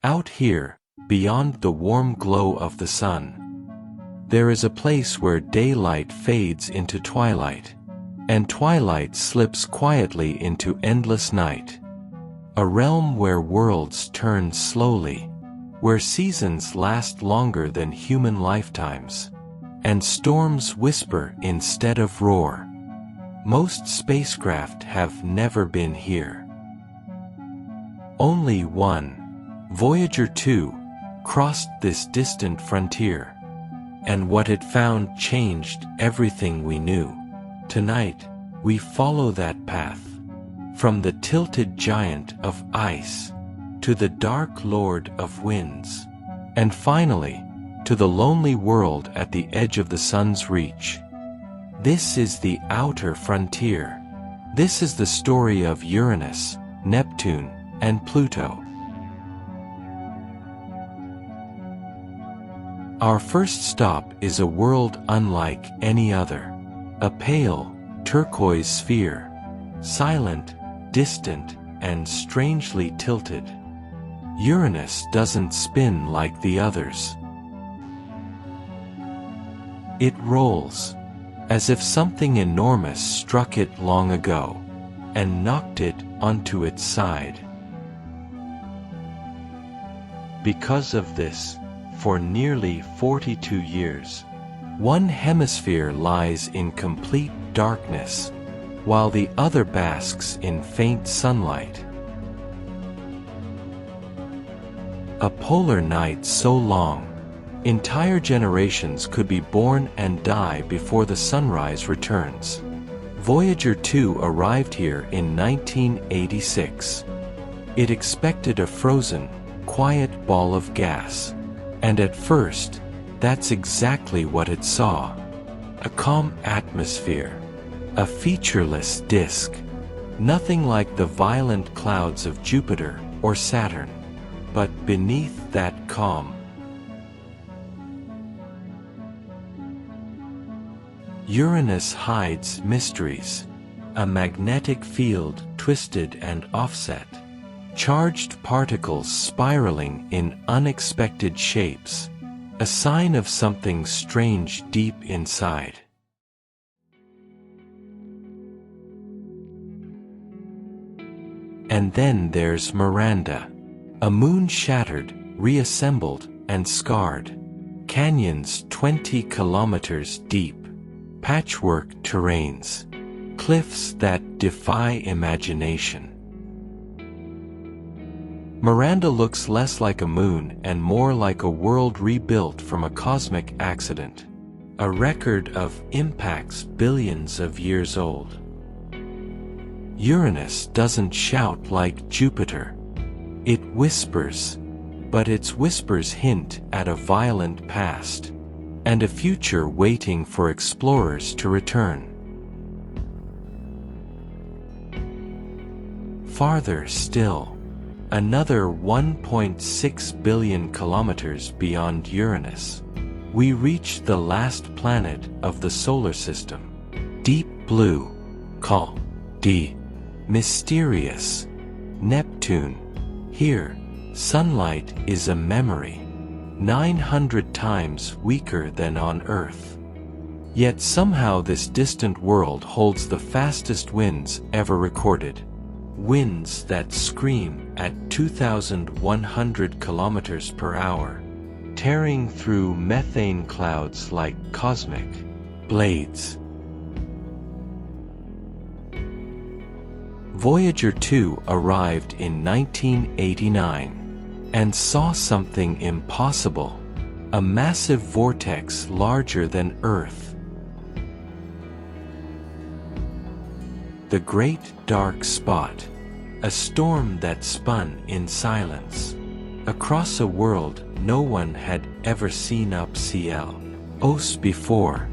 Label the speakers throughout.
Speaker 1: Out here, beyond the warm glow of the sun, there is a place where daylight fades into twilight, and twilight slips quietly into endless night. A realm where worlds turn slowly, where seasons last longer than human lifetimes, and storms whisper instead of roar. Most spacecraft have never been here. Only one, Voyager 2, crossed this distant frontier, and what it found changed everything we knew. Tonight, we follow that path, from the tilted giant of ice, to the dark lord of winds, and finally, to the lonely world at the edge of the sun's reach. This is the outer frontier. This is the story of Uranus, Neptune, and Pluto. Our first stop is a world unlike any other. A pale, turquoise sphere, silent, distant, and strangely tilted. Uranus doesn't spin like the others. It rolls, as if something enormous struck it long ago, and knocked it onto its side. Because of this, for nearly 42 years, one hemisphere lies in complete darkness, while the other basks in faint sunlight. A polar night so long, entire generations could be born and die before the sunrise returns. Voyager 2 arrived here in 1986. It expected a frozen, quiet ball of gas, and at first, that's exactly what it saw. A calm atmosphere, a featureless disk, nothing like the violent clouds of Jupiter or Saturn. But beneath that calm, Uranus hides mysteries. A magnetic field twisted and offset, charged particles spiraling in unexpected shapes, a sign of something strange deep inside. And then there's Miranda, a moon shattered, reassembled, and scarred. Canyons 20 kilometers deep, patchwork terrains, cliffs that defy imagination. Miranda looks less like a moon and more like a world rebuilt from a cosmic accident, a record of impacts billions of years old. Uranus doesn't shout like Jupiter. It whispers, but its whispers hint at a violent past, and a future waiting for explorers to return. Farther still, another 1.6 billion kilometers beyond Uranus, we reach the last planet of the solar system. Deep blue, called the mysterious Neptune. Here, sunlight is a memory, 900 times weaker than on Earth. Yet somehow this distant world holds the fastest winds ever recorded. Winds that scream at 2,100 kilometers per hour, tearing through methane clouds like cosmic blades. Voyager 2 arrived in 1989 and saw something impossible, a massive vortex larger than Earth. The Great Dark Spot, a storm that spun in silence, across a world no one had ever seen up close before.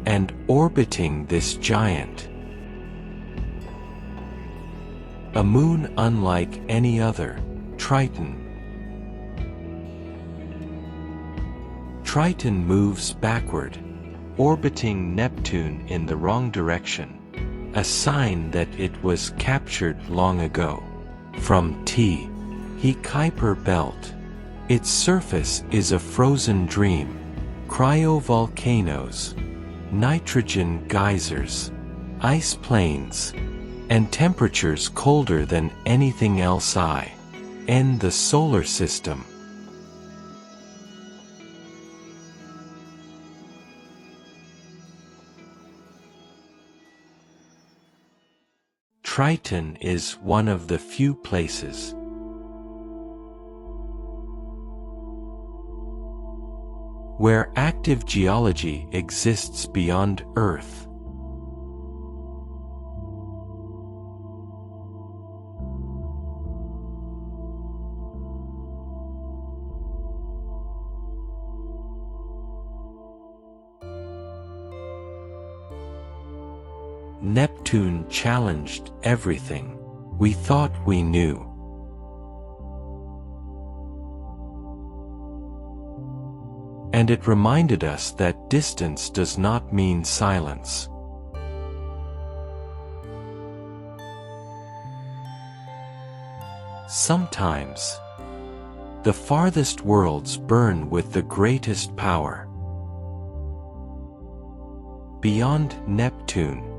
Speaker 1: And orbiting this giant, a moon unlike any other, Triton. Triton moves backward, orbiting Neptune in the wrong direction, a sign that it was captured long ago. From T. Kuiper belt. Its surface is a frozen dream. Cryovolcanoes, nitrogen geysers, ice plains, and temperatures colder than anything else in the solar system. Triton is one of the few places where active geology exists beyond Earth. Neptune challenged everything we thought we knew. And it reminded us that distance does not mean silence. Sometimes, the farthest worlds burn with the greatest power. Beyond Neptune,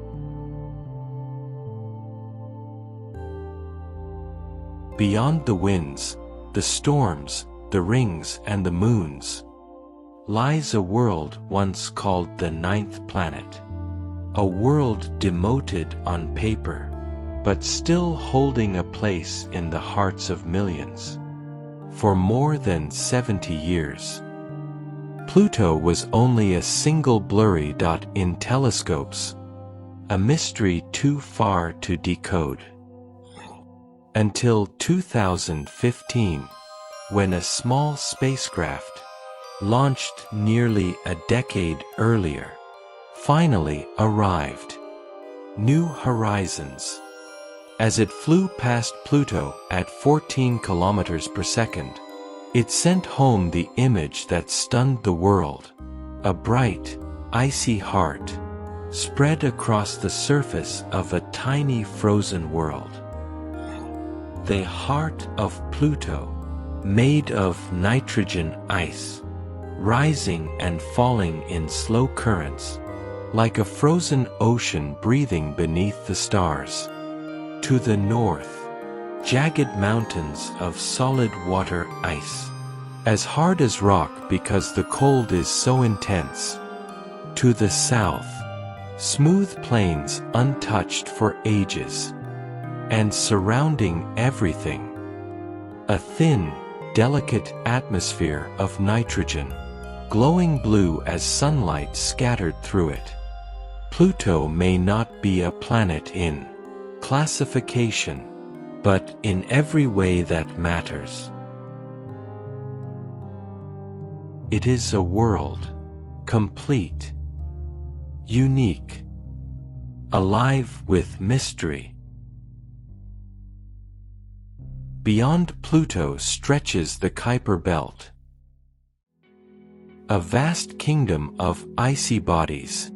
Speaker 1: beyond the winds, the storms, the rings and the moons, lies a world once called the ninth planet. A world demoted on paper, but still holding a place in the hearts of millions. For more than 70 years, Pluto was only a single blurry dot in telescopes, a mystery too far to decode. Until 2015, when a small spacecraft, launched nearly a decade earlier, finally arrived. New Horizons. As it flew past Pluto at 14 kilometers per second, it sent home the image that stunned the world. A bright, icy heart, spread across the surface of a tiny frozen world. The heart of Pluto, made of nitrogen ice, rising and falling in slow currents, like a frozen ocean breathing beneath the stars. To the north, jagged mountains of solid water ice, as hard as rock because the cold is so intense. To the south, smooth plains untouched for ages. And surrounding everything, a thin, delicate atmosphere of nitrogen, glowing blue as sunlight scattered through it. Pluto may not be a planet in classification, but in every way that matters. It is a world, complete, unique, alive with mystery. Beyond Pluto stretches the Kuiper belt, a vast kingdom of icy bodies,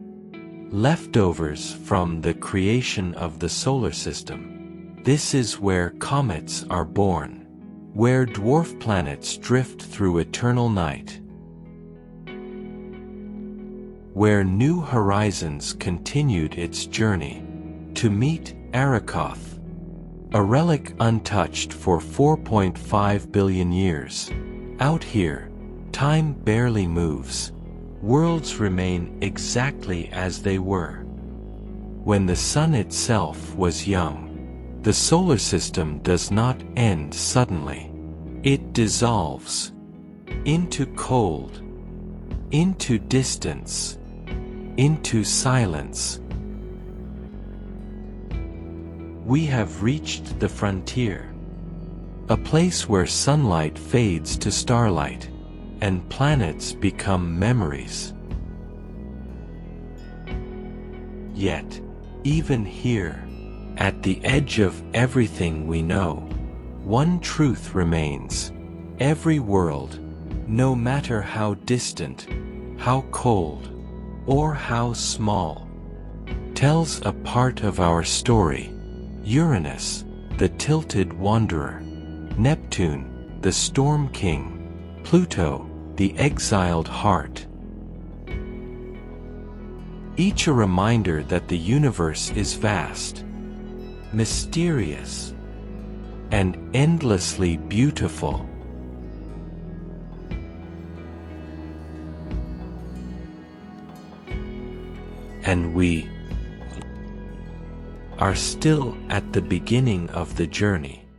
Speaker 1: leftovers from the creation of the solar system. This is where comets are born, where dwarf planets drift through eternal night, where New Horizons continued its journey to meet Arakoth, a relic untouched for 4.5 billion years. Out here, time barely moves. Worlds remain exactly as they were. When the sun itself was young, the solar system does not end suddenly. It dissolves into cold, into distance, into silence. We have reached the frontier, a place where sunlight fades to starlight, and planets become memories. Yet, even here, at the edge of everything we know, one truth remains. Every world, no matter how distant, how cold, or how small, tells a part of our story. Uranus, the tilted wanderer. Neptune, the storm king. Pluto, the exiled heart. Each a reminder that the universe is vast, mysterious, and endlessly beautiful. And we are still at the beginning of the journey.